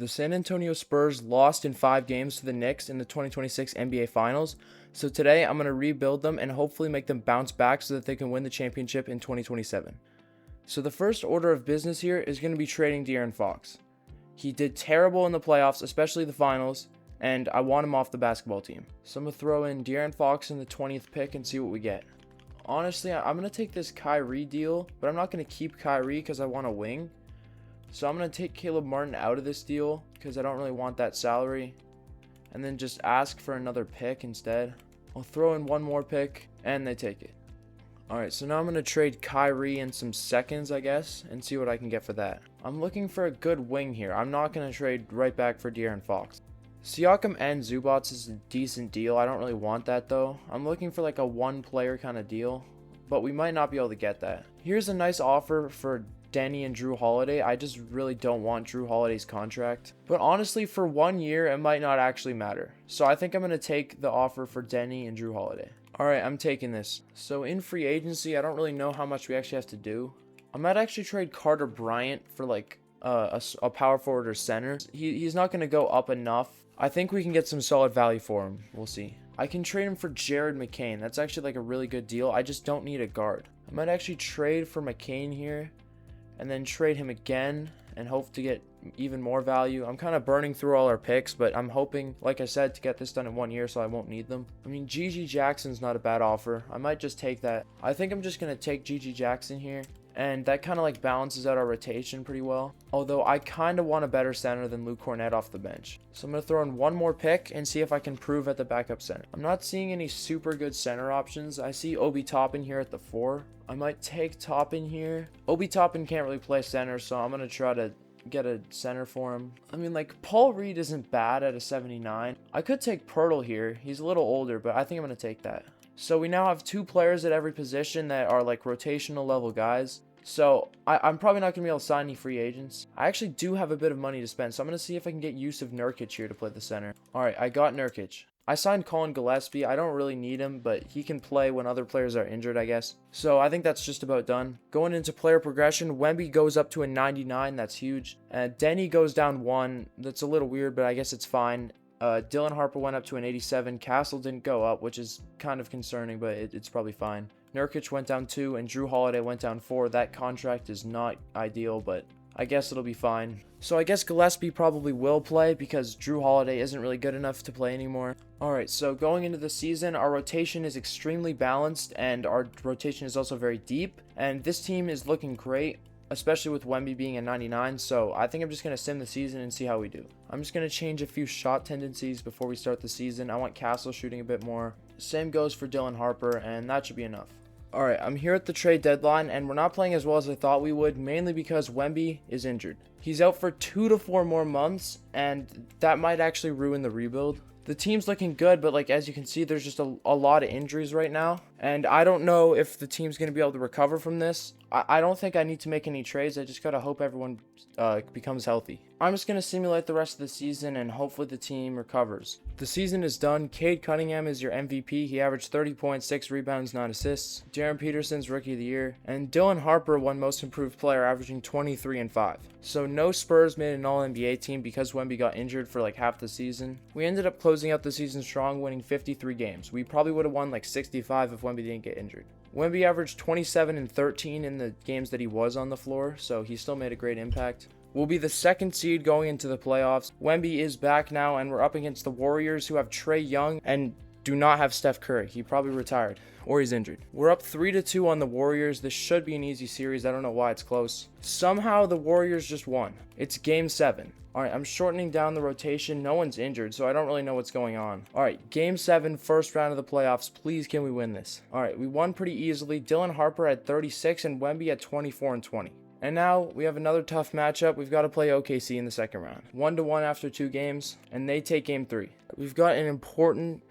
The San Antonio Spurs lost in 5 games to the Knicks in the 2026 NBA Finals, so today I'm going to rebuild them and hopefully make them bounce back so that they can win the championship in 2027. So the first order of business here is going to be trading De'Aaron Fox. He did terrible in the playoffs, especially the finals, and I want him off the basketball team. So I'm going to throw in De'Aaron Fox in the 20th pick and see what we get. Honestly, I'm going to take this Kyrie deal, but I'm not going to keep Kyrie because I want a wing. So I'm going to take Caleb Martin out of this deal because I don't really want that salary. And then just ask for another pick instead. I'll throw in one more pick and they take it. Alright, so now I'm going to trade Kyrie and some seconds, I guess, and see what I can get for that. I'm looking for a good wing here. I'm not going to trade right back for De'Aaron Fox. Siakam and Zubats is a decent deal. I don't really want that though. I'm looking for like a one player kind of deal, but we might not be able to get that. Here's a nice offer for Denny and Drew Holiday. I just really don't want Drew Holiday's contract. But honestly, for 1 year, it might not actually matter. So I think I'm going to take the offer for Denny and Drew Holiday. Alright, I'm taking this. So in free agency, I don't really know how much we actually have to do. I might actually trade Carter Bryant for like a power forward or center. He's not going to go up enough. I think we can get some solid value for him. We'll see. I can trade him for Jared McCain. That's actually like a really good deal. I just don't need a guard. I might actually trade for McCain here and then trade him again and hope to get even more value. I'm kind of burning through all our picks, but I'm hoping, like I said, to get this done in 1 year so I won't need them. I mean, GG Jackson's not a bad offer. I might just take that. I think I'm just going to take GG Jackson here. And that kind of like balances out our rotation pretty well. Although I kind of want a better center than Luke Cornett off the bench. So I'm going to throw in one more pick and see if I can prove at the backup center. I'm not seeing any super good center options. I see Obi Toppin here at the 4. I might take Toppin here. Obi Toppin can't really play center, so I'm going to try to get a center for him. I mean, like, Paul Reed isn't bad at a 79. I could take Pirtle here. He's a little older, but I think I'm going to take that. So we now have 2 players at every position that are like rotational level guys. So I'm probably not going to be able to sign any free agents. I actually do have a bit of money to spend, so I'm going to see if I can get use of Nurkic here to play the center. Alright, I got Nurkic. I signed Colin Gillespie. I don't really need him, but he can play when other players are injured, I guess. So I think that's just about done. Going into player progression, Wemby goes up to a 99. That's huge. Denny goes down 1. That's a little weird, but I guess it's fine. Dylan Harper went up to an 87. Castle didn't go up, which is kind of concerning, but it's probably fine. Nurkic went down 2, and Drew Holiday went down 4. That contract is not ideal, but I guess it'll be fine. So I guess Gillespie probably will play because Drew Holiday isn't really good enough to play anymore. Alright, so going into the season, our rotation is extremely balanced, and our rotation is also very deep. And this team is looking great, especially with Wemby being a 99, so I think I'm just going to sim the season and see how we do. I'm just going to change a few shot tendencies before we start the season. I want Castle shooting a bit more. Same goes for Dylan Harper, and that should be enough. Alright, I'm here at the trade deadline, and we're not playing as well as I thought we would, mainly because Wemby is injured. He's out for 2 to 4 more months, and that might actually ruin the rebuild. The team's looking good, but like as you can see, there's just a lot of injuries right now, and I don't know if the team's going to be able to recover from this. I don't think I need to make any trades. I just got to hope everyone becomes healthy. I'm just going to simulate the rest of the season and hopefully the team recovers. The season is done. Cade Cunningham is your MVP. He averaged 30 points, 6 rebounds, 9 assists. Darren Peterson's Rookie of the Year. And Dylan Harper won Most Improved Player, averaging 23 and 5. So no Spurs made an All-NBA team because Wemby got injured for like half the season. We ended up closing out the season strong, winning 53 games. We probably would have won like 65 if Wemby didn't get injured. Wemby averaged 27 and 13 in the games that he was on the floor, so he still made a great impact. We'll be the 2nd seed going into the playoffs. Wemby is back now, and we're up against the Warriors, who have Trae Young and do not have Steph Curry. He probably retired, or he's injured. We're up 3-2 on the Warriors. This should be an easy series. I don't know why it's close. Somehow the Warriors just won. It's Game 7. Alright, I'm shortening down the rotation. No one's injured, so I don't really know what's going on. Alright, Game 7, first round of the playoffs. Please, can we win this? Alright, we won pretty easily. Dylan Harper at 36 and Wemby at 24 and 20. And now we have another tough matchup. We've got to play OKC in the second round. 1-1 after 2 games, and they take Game 3. We've got an important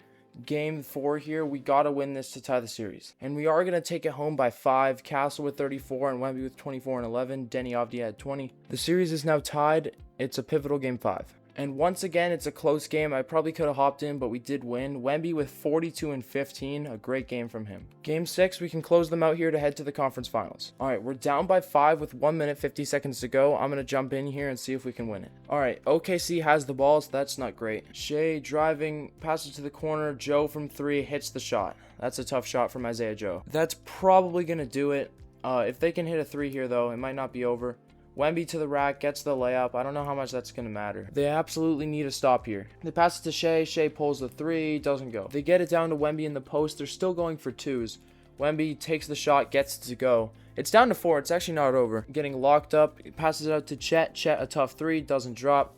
Game 4 here. We got to win this to tie the series. And we are going to take it home by 5. Castle with 34 and Wemby with 24 and 11. Denny Avdia at 20. The series is now tied. It's a pivotal Game 5. And once again, it's a close game. I probably could have hopped in, but we did win. Wemby with 42 and 15. A great game from him. Game 6, we can close them out here to head to the conference finals. All right, we're down by 5 with 1 minute 50 seconds to go. I'm going to jump in here and see if we can win it. All right, OKC has the ball, so that's not great. Shea driving, passes to the corner. Joe from 3 hits the shot. That's a tough shot from Isaiah Joe. That's probably going to do it. If they can hit a 3 here, though, it might not be over. Wemby to the rack, gets the layup. I don't know how much that's going to matter. They absolutely need a stop here. They pass it to Shea. Shea pulls the 3, doesn't go. They get it down to Wemby in the post. They're still going for 2s. Wemby takes the shot, gets it to go. It's down to 4. It's actually not over. Getting locked up. He passes it out to Chet. Chet, a tough 3, doesn't drop.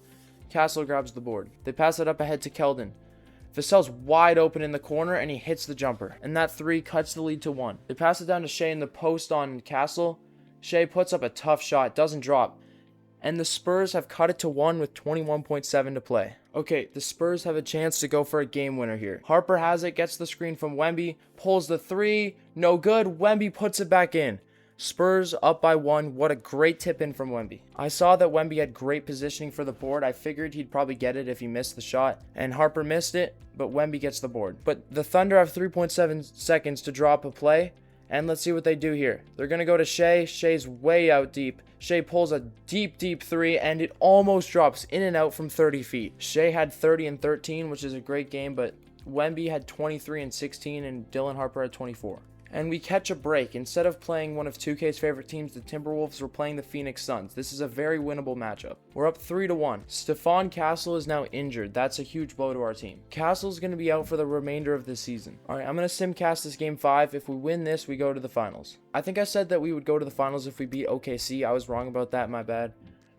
Castle grabs the board. They pass it up ahead to Keldon. Vassell's wide open in the corner, and he hits the jumper. And that 3 cuts the lead to 1. They pass it down to Shea in the post on Castle. Shea puts up a tough shot, doesn't drop. And the Spurs have cut it to 1 with 21.7 to play. Okay, the Spurs have a chance to go for a game winner here. Harper has it, gets the screen from Wemby, pulls the 3, no good. Wemby puts it back in. Spurs up by 1. What a great tip in from Wemby. I saw that Wemby had great positioning for the board. I figured he'd probably get it if he missed the shot. And Harper missed it, but Wemby gets the board. But the Thunder have 3.7 seconds to drop a play. And let's see what they do here. They're going to go to Shea. Shea's way out deep. Shea pulls a deep 3, and it almost drops in and out from 30 feet. Shea had 30 and 13, which is a great game, but Wemby had 23 and 16, and Dylan Harper had 24. And we catch a break. Instead of playing one of 2K's favorite teams, the Timberwolves, were playing the Phoenix Suns. This is a very winnable matchup. We're up 3-1. Stephon Castle is now injured. That's a huge blow to our team. Castle's going to be out for the remainder of the season. All right, I'm going to simcast this game 5. If we win this, we go to the finals. I think I said that we would go to the finals if we beat OKC. I was wrong about that, my bad.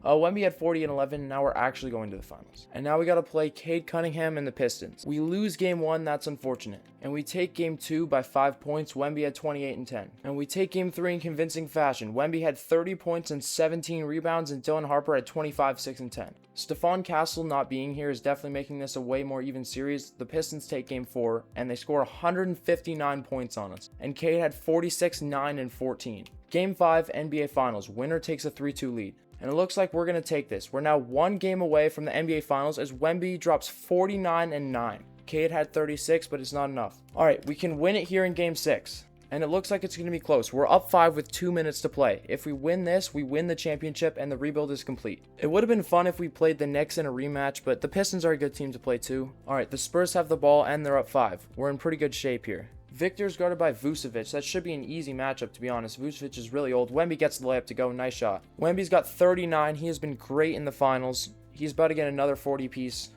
Wemby had 40 and 11, and now we're actually going to the finals. And now we got to play Cade Cunningham and the Pistons. We lose game 1, that's unfortunate. And we take game 2 by 5 points. Wemby had 28 and 10. And we take game 3 in convincing fashion. Wemby had 30 points and 17 rebounds, and Dylan Harper had 25, 6, and 10. Stephon Castle not being here is definitely making this a way more even series. The Pistons take game 4, and they score 159 points on us. And Cade had 46, 9, and 14. Game 5, NBA Finals. Winner takes a 3-2 lead. And it looks like we're going to take this. We're now 1 game away from the NBA Finals as Wemby drops 49 and 9. Cade had 36, but it's not enough. All right, we can win it here in Game 6. And it looks like it's going to be close. We're up 5 with 2 minutes to play. If we win this, we win the championship and the rebuild is complete. It would have been fun if we played the Knicks in a rematch, but the Pistons are a good team to play too. All right, the Spurs have the ball and they're up 5. We're in pretty good shape here. Victor's guarded by Vucevic. That should be an easy matchup, to be honest. Vucevic is really old. Wemby gets the layup to go. Nice shot. Wemby's got 39. He has been great in the finals. He's about to get another 40 piece.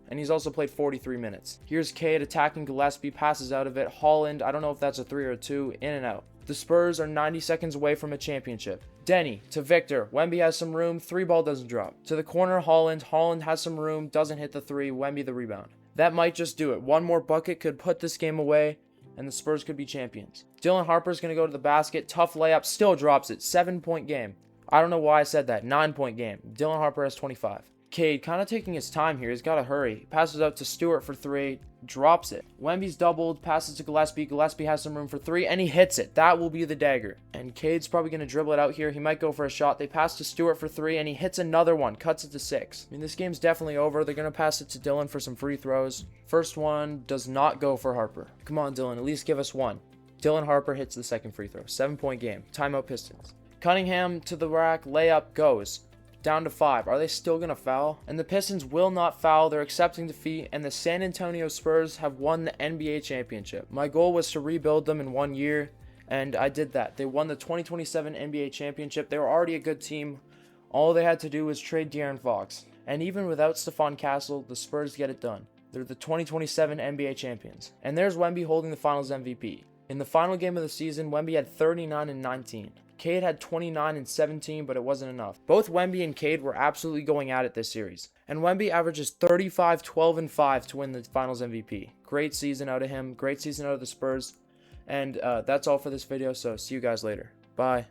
And he's also played 43 minutes. Here's Cade attacking Gillespie. Passes out of it. Holland, I don't know if that's a 3 or a 2. In and out. The Spurs are 90 seconds away from a championship. Denny to Victor. Wemby has some room. 3 ball doesn't drop. To the corner, Holland. Holland has some room. Doesn't hit the 3. Wemby the rebound. That might just do it. One more bucket could put this game away, and the Spurs could be champions. Dylan Harper's going to go to the basket. Tough layup. Still drops it. 7-point game. I don't know why I said that. 9-point game. Dylan Harper has 25. Cade kind of taking his time here. He's got to hurry. Passes out to Stewart for 3. Drops it. Wemby's doubled. Passes to Gillespie. Gillespie has some room for 3. And he hits it. That will be the dagger. And Cade's probably going to dribble it out here. He might go for a shot. They pass to Stewart for 3. And he hits another one. Cuts it to 6. I mean, this game's definitely over. They're going to pass it to Dylan for some free throws. First one does not go for Harper. Come on, Dylan. At least give us one. Dylan Harper hits the second free throw. 7-point game. Timeout Pistons. Cunningham to the rack. Layup goes. Down to 5. Are they still going to foul? And the Pistons will not foul. They're accepting defeat. And the San Antonio Spurs have won the NBA championship. My goal was to rebuild them in 1 year, and I did that. They won the 2027 NBA championship. They were already a good team. All they had to do was trade De'Aaron Fox. And even without Stephon Castle, the Spurs get it done. They're the 2027 NBA champions. And there's Wemby holding the Finals MVP. In the final game of the season, Wemby had 39 and 19. Cade had 29 and 17, but it wasn't enough. Both Wemby and Cade were absolutely going at it this series. And Wemby averages 35, 12, and 5 to win the Finals MVP. Great season out of him. Great season out of the Spurs. And that's all for this video, so see you guys later. Bye.